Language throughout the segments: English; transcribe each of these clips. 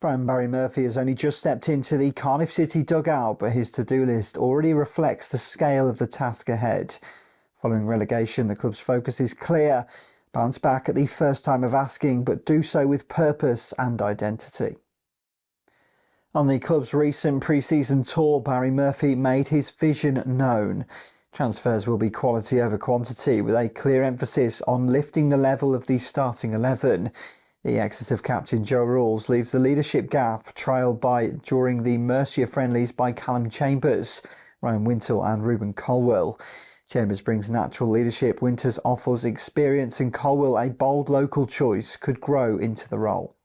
Barry Murphy has only just stepped into the Cardiff City dugout, but his to-do list already reflects the scale of the task ahead. Following relegation, the club's focus is clear: bounce back at the first time of asking, but do so with purpose and identity. On the club's recent pre-season tour, Barry Murphy made his vision known. Transfers will be quality over quantity, with a clear emphasis on lifting the level of the starting 11. The exit of captain Joe Rawls leaves the leadership gap trialled during the Mercia friendlies by Callum Chambers, Ryan Wintle and Ruben Colwell. Chambers brings natural leadership, Winters offers experience, and Colwell, a bold local choice, could grow into the role.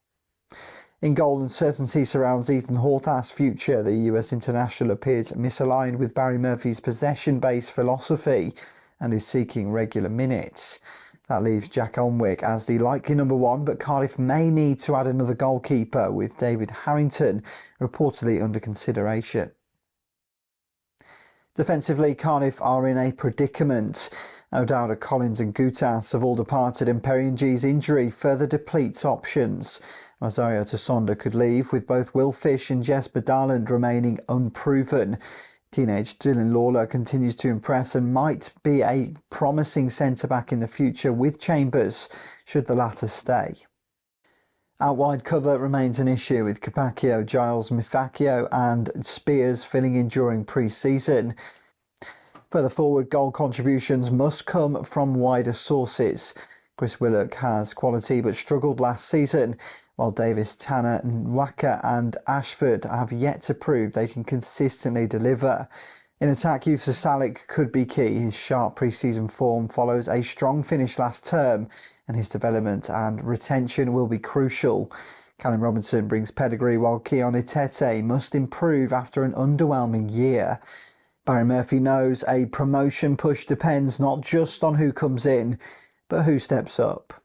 In goal, uncertainty surrounds Ethan Horvath's future. The US international appears misaligned with Barry Murphy's possession-based philosophy and is seeking regular minutes. That leaves Jack Elmwick as the likely number one, but Cardiff may need to add another goalkeeper, with David Harrington reportedly under consideration. Defensively, Cardiff are in a predicament. O'Dowda, Collins and Goutas have all departed, and Perry-Ng's injury further depletes options. Rosario Toussaint could leave, with both Will Fish and Jesper Darland remaining unproven. Teenage Dylan Lawler continues to impress and might be a promising centre-back in the future, with Chambers, should the latter stay. Out wide cover remains an issue, with Capaccio, Giles, Mifakio and Spears filling in during pre-season. Further forward, goal contributions must come from wider sources. Chris Willock has quality but struggled last season, while Davis, Tanner, Nwaka and Ashford have yet to prove they can consistently deliver. In attack, Youssef Salik could be key. His sharp pre-season form follows a strong finish last term, and his development and retention will be crucial. Callum Robinson brings pedigree, while Keon Itete must improve after an underwhelming year. Barry Murphy knows a promotion push depends not just on who comes in, but who steps up.